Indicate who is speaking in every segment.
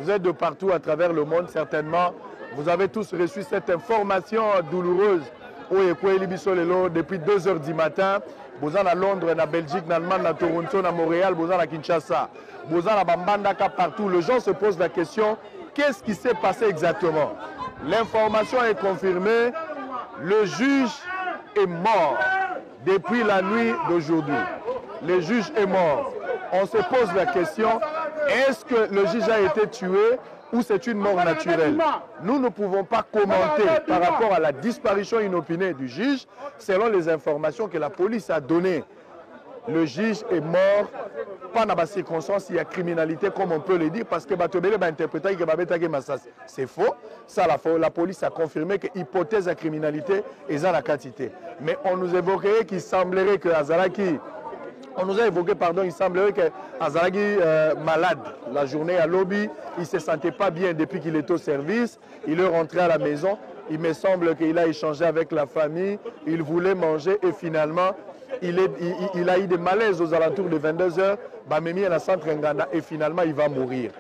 Speaker 1: Vous êtes de partout à travers le monde, certainement. Vous avez tous reçu cette information douloureuse depuis 2 h du matin. Vous êtes à Londres, à Belgique, en Allemagne, à Toronto, à Montréal, vous êtes à Kinshasa. Vous êtes à Bambandaka, partout. Les gens se posent la question, qu'est-ce qui s'est passé exactement? L'information est confirmée. Le juge est mort depuis la nuit d'aujourd'hui. Le juge est mort. On se pose la question, est-ce que le juge a été tué ou c'est une mort naturelle? Nous ne pouvons pas commenter par rapport à la disparition inopinée du juge selon les informations que la police a données. Le juge est mort, pas dans les circonstances, il y a criminalité comme on peut le dire, parce que c'est faux. Ça, la police a confirmé que l'hypothèse de criminalité est à la quantité. Mais on nous évoquerait qu'il semblerait que Azaraki, on nous a évoqué, pardon, il semblerait que Azaraki malade la journée à lobby, il ne se sentait pas bien depuis qu'il était au service, il est rentré à la maison, il me semble qu'il a échangé avec la famille, il voulait manger et finalement, il a eu des malaises aux alentours de 22 h, Bamemi à la centre Nganda et finalement il va mourir.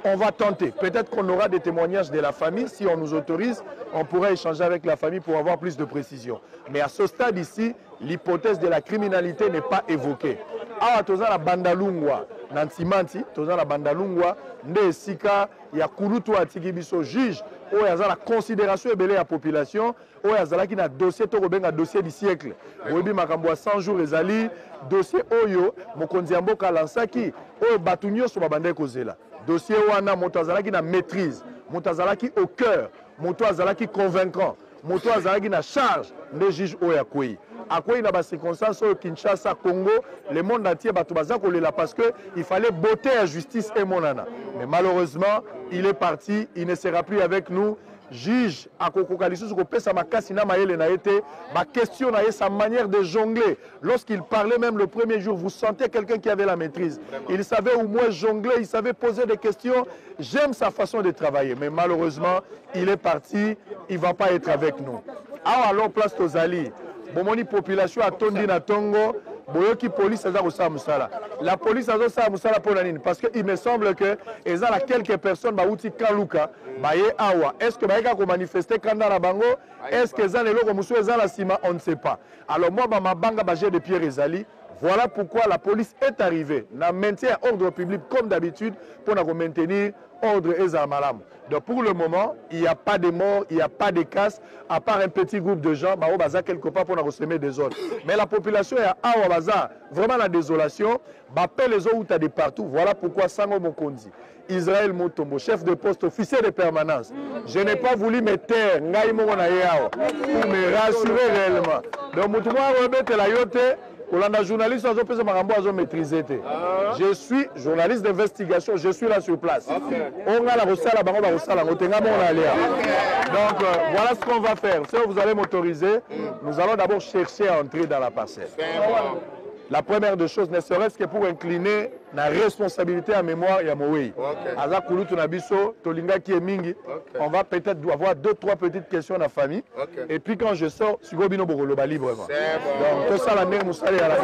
Speaker 1: On va tenter. Peut-être qu'on aura des témoignages de la famille. Si on nous autorise, on pourra échanger avec la famille pour avoir plus de précision. Mais à ce stade ici, l'hypothèse de la criminalité n'est pas évoquée. Ah, toza la bandalungwa, nantimanti, toza la bandalungwa, nde sika, ya kulutu atiki biso juge, ou ya la considération ebele ya population, ou ya zala ki na dossier to benga dossier du siècle. Oyebi makambo ya 100 jours ezali, dossier oyo, mokonzi ya mboka lansaki, oyo batu nyonso babande kozela. Dossier wana moto azalaki na maîtrise, moto azalaki au cœur, moto azalaki convaincant, moto azalaki na charge de juge oyo akwei. Akwei na ba circonstances au Kinshasa, Congo, le monde entier batu baza kolela parce que il fallait botter à justice et monana. Mais malheureusement, il est parti, il ne sera plus avec nous. Juge à Kokokalisus pesa makasi na mayele na été, ma question na sa manière de jongler. Lorsqu'il parlait même le premier jour, vous sentez quelqu'un qui avait la maîtrise. Il savait au moins jongler, il savait poser des questions. J'aime sa façon de travailler, mais malheureusement, il est parti, il ne va pas être avec nous. Alors place Tozali, bomoni population a tondi na Tongo. Boyoki police aza kosala musala. La police aza kosala musala pour nani parce que il me semble que eza la quelques personnes bauti kaluka baye awa. Est-ce que baika ko manifester kanda na bango? Est-ce que eza lelo musu eza la sima? On ne sait pas. Alors moi ba mabanga ba de Pierre Ezali. Voilà pourquoi la police est arrivée. Na maintien ordre public comme d'habitude pour na maintenir ordre et malam. Donc pour le moment, il n'y a pas de morts, il n'y a pas de casse, à part un petit groupe de gens, bah, baza quelque part pour semer des zones. Mais la population est à Baza, vraiment la désolation, bah, les autres de partout. Voilà pourquoi Sango Mokonzi, Israël Motombo, chef de poste, officier de permanence, je n'ai pas voulu me taire, pour me rassurer réellement. Donc, Moutouma Robert la yote. Journaliste, je suis journaliste d'investigation, je suis là sur place. On a la recette là-bas, donc voilà ce qu'on va faire. Si vous allez m'autoriser, nous allons d'abord chercher à entrer dans la parcelle. La première des choses, ne serait-ce que pour incliner la responsabilité à mémoire et à Moui. On va peut-être avoir 2-3 petites questions à la famille. Et puis quand je sors, je vais librement. Donc, tout ça, la mère Moussa est à la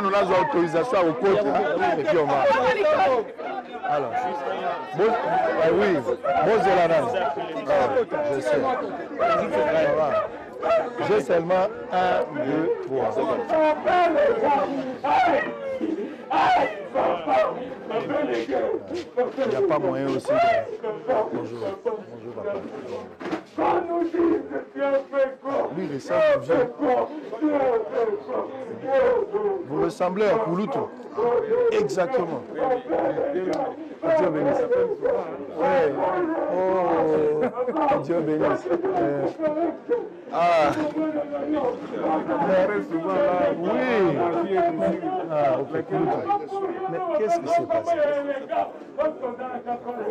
Speaker 1: nous avons autorisation au côté. Et puis on va. Alors, oui, je sais. J'ai seulement 1, 2, 3. Il n'y a pas moyen aussi de... Bonjour. Bonjour, papa. Lui, il ressemble bien. Vous ressemblez à Kouloutou. Exactement. Dieu bénisse. Oh, Dieu bénisse. Ah. Oui. Ah, ok. Mais qu'est-ce qui s'est passé?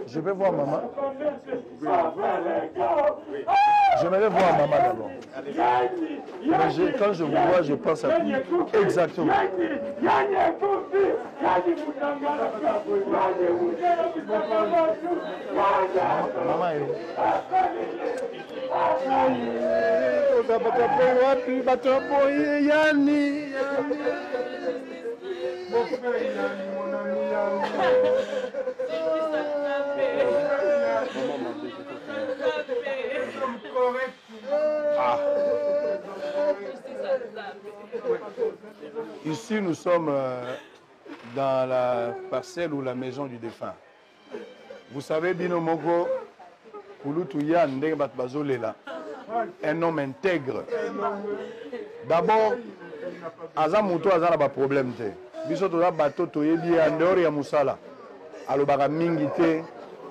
Speaker 1: Je vais voir maman. J'aimerais voir maman d'abord. Mais quand je vous vois, je pense à tout. Exactement. Maman est où? Ici, nous sommes dans la parcelle ou la maison du défunt. Vous savez, Bino Moko, un homme intègre. D'abord, Aza Mouto Aza n'a pas de problème.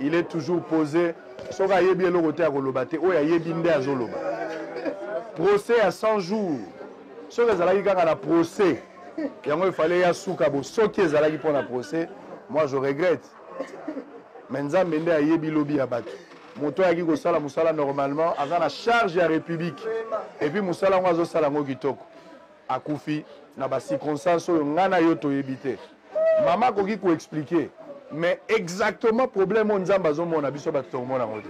Speaker 1: Il est toujours posé. Procès à 100 jours. Ce que Zalagi a un procès, il fallait y soukabo. Ce qui est Zalagi pour un procès, moi je regrette. Mais Nzam Mende a yebi lobby à battre. Moto Yagi Gosala Moussala normalement, a la charge de la République. Et puis Moussala Mwazo Salango Kitoko. A Koufi, na ba circonstance où ngana yoto yebite. Maman Kogi ko expliquer. Mais exactement problème Nzam Bazo mon abiso bato mon amote.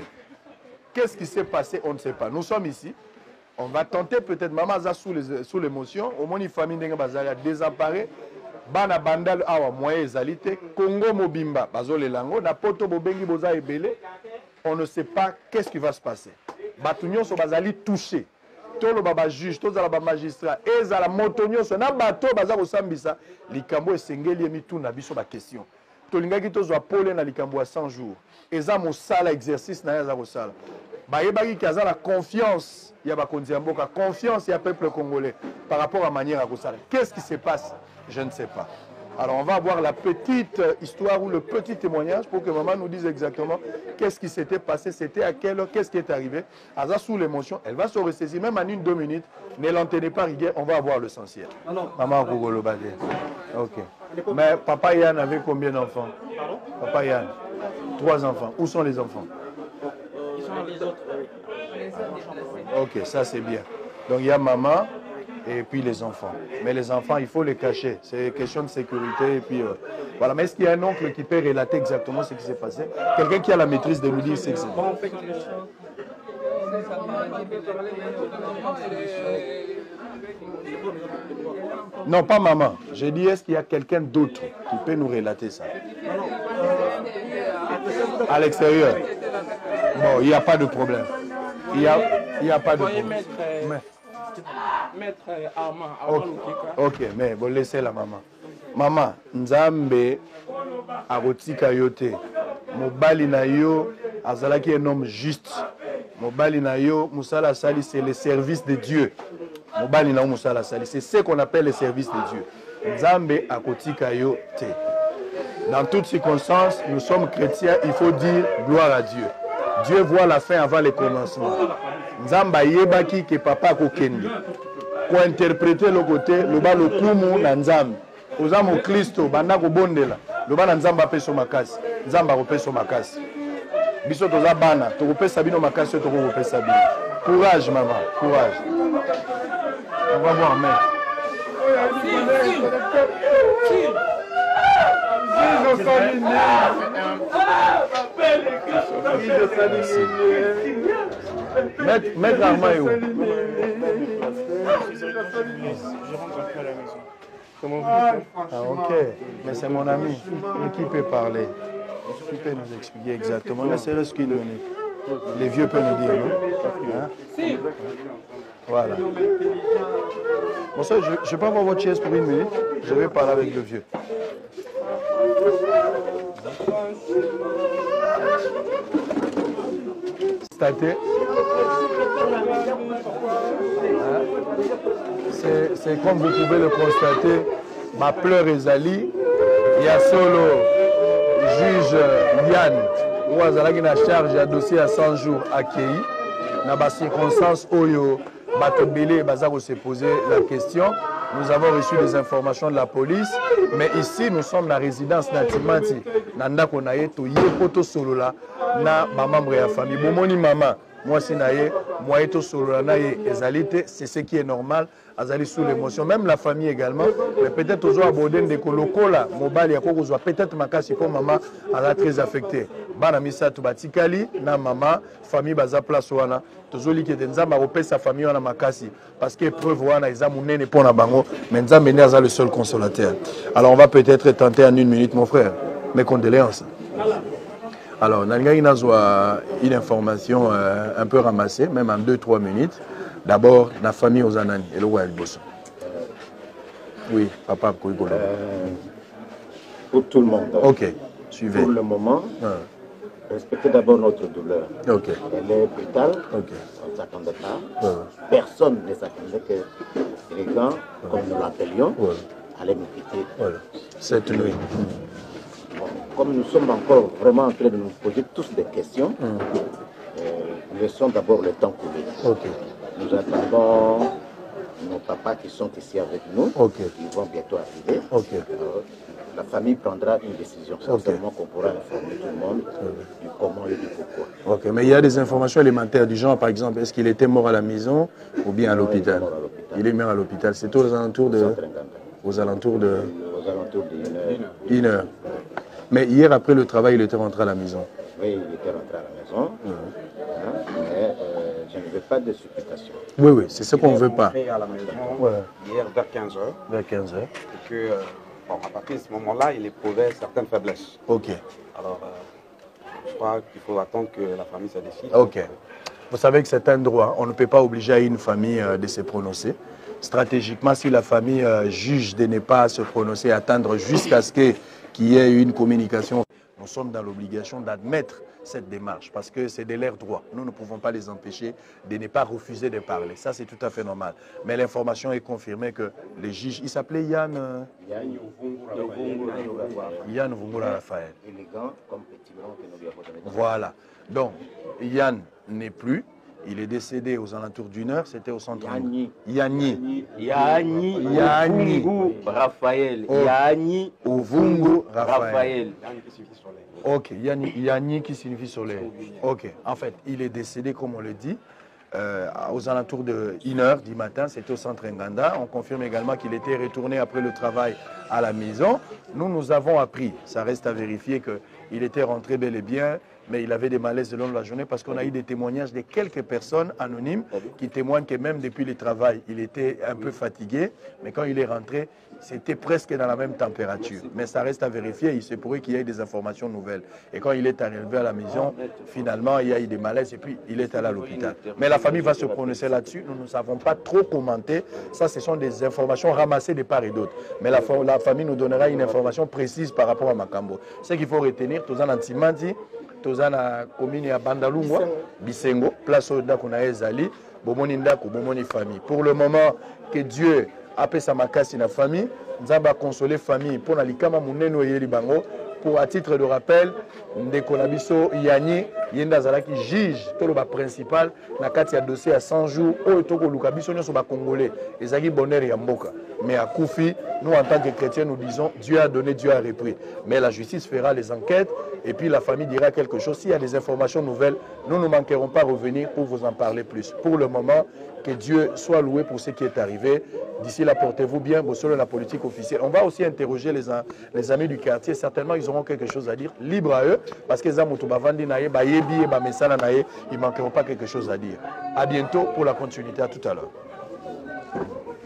Speaker 1: Qu'est-ce qui s'est passé? On ne sait pas. Nous sommes ici. On va tenter peut-être, maman a sous l'émotion, au moins une famille n'a désemparée, bana bandal awa moyen ezalité, Congo mobimba, bazole lango, na poto bobengi boza ebele, on ne sait pas qu'est-ce qui va se passer. Batunyo so bazali touché, tolo baba juge, tolo baba magistrat, ezala motonyo so na bato baza ko sambisa, likambo esengeli emitu na biso ba question. Tolingaki tozwa pole na likambo a 100 jours. Eza mosala exercice na yaza ko sala. Bayebaki qui a la confiance, il y a la confiance il y a peuple congolais par rapport à la manière à Gossala. Qu'est-ce qui se passe? Je ne sais pas. Alors on va voir la petite histoire ou le petit témoignage pour que maman nous dise exactement qu'est-ce qui s'était passé, c'était à quelle heure, qu'est-ce qui est arrivé. Aza sous l'émotion, elle va se ressaisir même en 1-2 minutes. Ne l'entenez pas rigueur, on va avoir l'essentiel. Maman Kogolo Badé. Ok. Mais papa Yann avait combien d'enfants? Papa Yann, 3 enfants. Où sont les enfants?
Speaker 2: Les autres,
Speaker 1: ok, ça c'est bien. Donc il y a maman et puis les enfants. Mais les enfants, il faut les cacher. C'est question de sécurité. Et puis, voilà. Mais est-ce qu'il y a un oncle qui peut relater exactement ce qui s'est passé? Quelqu'un qui a la maîtrise de nous dire ce que c'est. Non, pas maman. J'ai dit, est-ce qu'il y a quelqu'un d'autre qui peut nous relater ça? À l'extérieur. Bon, il n'y a pas de problème. Il n'y a pas de problème.
Speaker 2: Maître Armand.
Speaker 1: Ok, mais bon, laissez la maman. Maman, Nzambe arotika yote. Mobali na yo, azalaki un homme juste. Mobali na yo, Moussala Sali, c'est le service de Dieu. Mobali na yo, Moussala Sali, c'est ce qu'on appelle le service de Dieu. Nzambe akotika yote. Dans toutes circonstances, nous sommes chrétiens, il faut dire gloire à Dieu. Dieu voit la fin avant le commencement. Nzamba yebaki ke papa kokende. Pour interpréter le côté, le bas le kumu na Nzambe. Ozamo Kristo banda ko bondela. Le bas na Nzamba peso makasi. Nzamba ko peso makasi. Biso toza bana, to ko pesa bino makasi to ko pesa bino. Courage maman, courage. On va voir maître. Maître Armand est où?
Speaker 2: Je rentre après à la maison. Comment vous
Speaker 1: Ah ok, mais c'est mon ami. Mais qui peut parler? Qui peut nous expliquer exactement? Mais c'est ce qu'il nous dit. Les vieux peuvent nous dire, non? Hein? Voilà. Bon ça, je peux avoir votre chaise pour 1 minute. Je vais parler avec le vieux. Staté. C'est comme vous pouvez le constater, ma pleure Ezali, il y a solo juge Yann, où Azalagi na charge un dossier à 100 jours accueilli. Dans les circonstances où Batobélé Bazaro s'est posé la question, nous avons reçu des informations de la police, mais ici nous sommes dans la résidence Natimati, Nanda Konaye, to Yepoto Solola, na membre de la famille. Bomoni maman, moi c'est naïe, moi et tout solo naïe, c'est ce qui est normal, azali sous l'émotion, même la famille également, mais peut-être toujours aborder des colocola, mobile ya koko peut-être makasi pour maman elle a très affecté. Bana misa tu batikali na maman, famille baza place wana, toujours li ke nzamba repère sa famille wana makasi parce que preuve wana eza munene pour na bango, mais nzamba ne le seul consolateur. Alors on va peut-être tenter en une minute mon frère. Mes condoléances. Alors, nous avons une information un peu ramassée, même en 2-3 minutes. D'abord, la famille aux Anani et le roi El Bosso. Oui, papa,
Speaker 3: pour tout le monde.
Speaker 1: Ok, suivez.
Speaker 3: Pour le moment, respectez d'abord notre douleur.
Speaker 1: Ok.
Speaker 3: Elle est brutale,
Speaker 1: ok.
Speaker 3: On ne s'attendait pas. Personne ne s'attendait que les gars, comme nous l'appelions, allaient nous quitter.
Speaker 1: Voilà. Cette nuit.
Speaker 3: Comme nous sommes encore vraiment en train de nous poser tous des questions, laissons d'abord le temps couler.
Speaker 1: Okay.
Speaker 3: Nous attendons nos papas qui sont ici avec nous, qui vont bientôt arriver. La famille prendra une décision, certainement qu'on pourra informer tout le monde du comment et du pourquoi.
Speaker 1: Ok, mais il y a des informations élémentaires du genre, par exemple, est-ce qu'il était mort à la maison ou bien à l'hôpital? Il est mort à l'hôpital. C'est aux alentours de... Aux alentours de 1 heure. Mais hier, après le travail, il était rentré à la maison.
Speaker 3: Oui, il était rentré à la maison. Mais je ne veux pas de supputation.
Speaker 1: Oui, oui, c'est ce qu'on ne veut pas.
Speaker 4: Il est rentré à la maison hier vers 15h.
Speaker 1: Vers 15h.
Speaker 4: Et que, bon, à partir de ce moment-là, il éprouvait certaines faiblesses.
Speaker 1: Ok.
Speaker 4: Alors, je crois qu'il faut attendre que la famille se décide.
Speaker 1: Ok. Vous savez que c'est un droit. On ne peut pas obliger une famille de se prononcer. Stratégiquement, si la famille juge de ne pas se prononcer, attendre jusqu'à ce qu'il y ait une communication, nous sommes dans l'obligation d'admettre cette démarche parce que c'est de leur droit. Nous ne pouvons pas les empêcher de ne pas refuser de parler. Ça, c'est tout à fait normal. Mais l'information est confirmée que les juges, il s'appelait Yann Vungura Raphaël.
Speaker 3: Élégant comme petit blanc que nous lui avons donné.
Speaker 1: Voilà. Donc, Yann n'est plus. Il est décédé aux alentours d'1 heure, c'était au centre.
Speaker 5: Yanni Raphaël. Yanni
Speaker 1: Ovungu
Speaker 5: Raphaël.
Speaker 1: Ok, Yanni qui signifie soleil. Ok, en fait, il est décédé, comme on le dit, aux alentours de 1 heure du matin, c'était au centre Nganda. On confirme également qu'il était retourné après le travail à la maison. Nous avons appris, ça reste à vérifier, qu'il était rentré bel et bien, mais il avait des malaises le long de la journée parce qu'on a eu des témoignages de quelques personnes anonymes qui témoignent que même depuis le travail, il était un peu fatigué, mais quand il est rentré, c'était presque dans la même température. Mais ça reste à vérifier, il se pourrait qu'il y ait des informations nouvelles. Et quand il est arrivé à la maison, finalement, il y a eu des malaises et puis il est allé à l'hôpital. Mais la famille va se prononcer là-dessus, nous ne savons pas trop commenter. Ça, ce sont des informations ramassées de part et d'autre. Mais la famille nous donnera une information précise par rapport à Makambo. Ce qu'il faut retenir, tous en Antimandi, tous en commune à Bandalungwa, Bisengo, place au Ndakuna Ezali, Bomoni Ndako, Bomoni famille. Pour le moment, que Dieu appelle sa makasi na famille, Nzamba consoler famille pour na likama muneno yeli bango. Pour à titre de rappel, Ndeko Nabiso Yanni Yenda Zalaki juge tout le principal na kati ya dossier à 100 jours au toko lukabiso nyoso ba congolais ezaki bonheur ya mboka. Mais à Koufi, nous en tant que chrétiens nous disons Dieu a donné, Dieu a repris. Mais la justice fera les enquêtes et puis la famille dira quelque chose. S'il y a des informations nouvelles, nous ne manquerons pas revenir pour vous en parler plus. Pour le moment, que Dieu soit loué pour ce qui est arrivé. D'ici là, portez-vous bien, selon la politique officielle. On va aussi interroger les amis du quartier. Certainement, ils auront quelque chose à dire. Libre à eux, parce que ils ne manqueront pas quelque chose à dire. À bientôt pour la continuité. À tout à l'heure.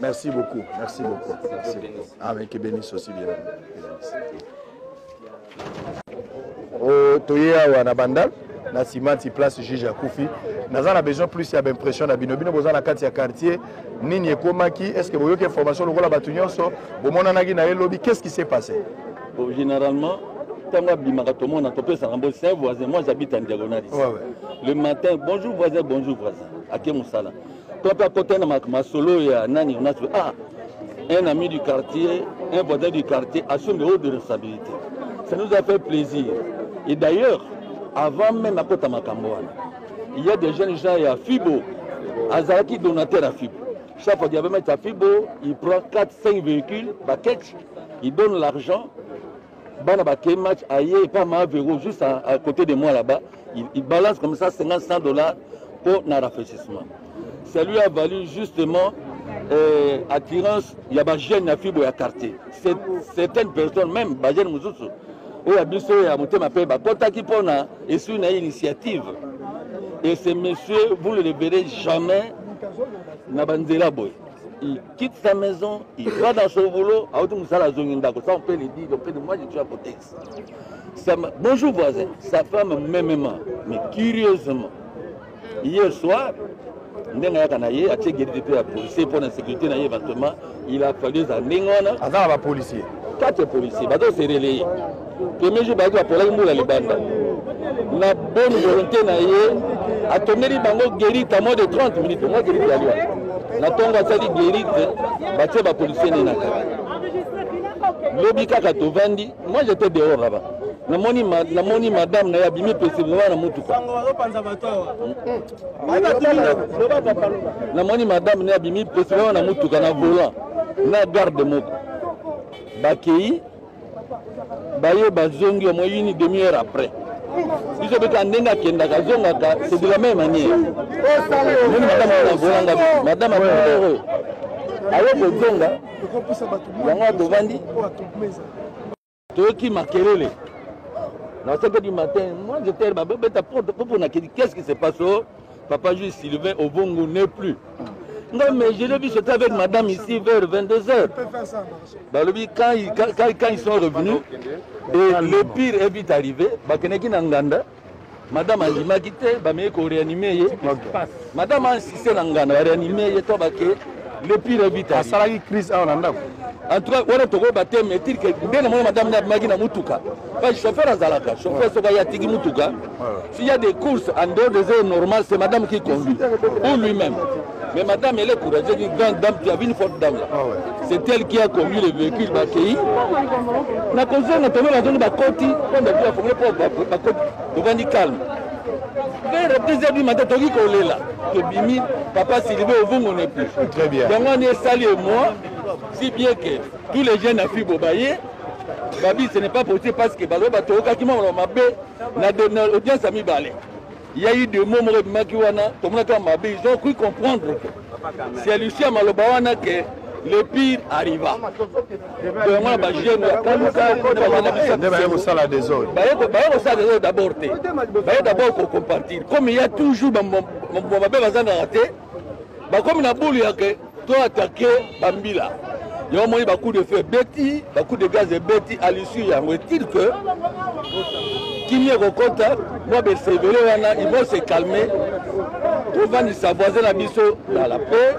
Speaker 1: Merci beaucoup. Merci beaucoup. Merci. Amen. Que bénisse aussi bien. Toyea Wanabanda. Na Simanti place juge Koufi. Nous avons besoin plus d'impression na bino besoin na kati ya quartier nini ekomaki est-ce que vous avez information lokola batunyoso bomona nagi na lobby qu'est-ce qui s'est passé?
Speaker 6: Bon, généralement tanga bimaka to mona to pesa rambo c'est voisin moi j'habite en diagonale ici. Le matin bonjour voisin à Moussala. Quand à côté na ma solo ya nani on a un ami du quartier, un voisin du quartier assume de hautes responsabilités. Ça nous a fait plaisir. Et d'ailleurs avant même à Kota Makamboana, il y a des jeunes gens à Fibo, Azaraki donateur à Fibo. Chaque fois qu'il y avait mettre à Fibo, il prend 4-5 véhicules, il donne l'argent, il match ailleurs, pas mal véro, juste à côté de moi là-bas, il balance comme ça $50-100 pour un rafraîchissement. Ça lui a valu justement attirance, il y a des jeunes à fibre à quartier. Certaines personnes, même des jeunes Mouzoussou, où il y a des gens qui m'appellent, et c'est une initiative. Et ce monsieur, vous ne le verrez jamais dans Banzela Boy. Il quitte sa maison, il va dans son boulot, ça on peut le dire, moi je suis à côté. Bonjour voisin, sa femme même, mais curieusement, hier soir, il a fallu
Speaker 1: un policier.
Speaker 6: 4 policiers, ils se relayent. Premier jour, ils ont les bandes. La bonne volonté, a tourné les bandes guéris à moins de 30 minutes. Moi, guéris à lui. La tombe a sali guéris, les policiers n'est pas. L'obika Katovandi, moi j'étais dehors là-bas. La moni madame n'a abîmé possiblement la moutuka. La moni madame n'a abîmé possiblement la moutuka na volant. Na garde moko. Bakei, baye bazongi au moins une demi-heure après. Si je veux qu'un denga kenda kazonga, c'est de la même manière. Madame a heureux. Avec le zonga, yango devandi. Toi qui m'a querellé. Dans 5 h du matin, moi j'étais là, qu'est-ce qui se passe? Papa Jules Sylvain au Bongo n'est plus. Non, mais je l'ai vu, j'étais avec madame ici vers 22 h. Quand ils sont revenus, et le pire est vite arrivé, madame a dit, réanimé. Madame a insisté dans Nganda, réanimé, le pire est vite arrivé. En tout cas, on a trouvé mais dire que madame n'a pas de Moutuka. Le chauffeur a Zalaka, chauffeur Sobayatigi Moutuka. S'il y a des courses en dehors des heures normales, c'est madame qui conduit, ou lui-même. Mais madame, elle est courageuse, une grande dame, tu as vu une forte dame là. C'est elle qui a conduit le véhicule Bakei. La cause on a tombé dans une Bakoti, on a vu la formule pour Bakoti, devant du calme. Vers 2 h du matin, tu as vu qu'on est là. Que Bimi, papa Sylvain au Vung, on n'est plus.
Speaker 1: Très bien.
Speaker 6: Donc on est salé moi, si bien que tous les jeunes à Fibobaye, Babi, ce n'est pas possible parce que Balo Batoka qui m'a l'audience à mi-balé. Il y a eu des mots ils ont cru comprendre que c'est Lucien Malobawana que le pire arriva. D'abord pour compartir. Comme il y a toujours comme il a boule, toi attaquer Bambila. Il y a eu beaucoup de feu Betty, beaucoup de gaz et Betty à l'issue. Il y a dit que qui au contact, moi, ils vont se calmer. Ils vont s'avoiser la mission dans la paix.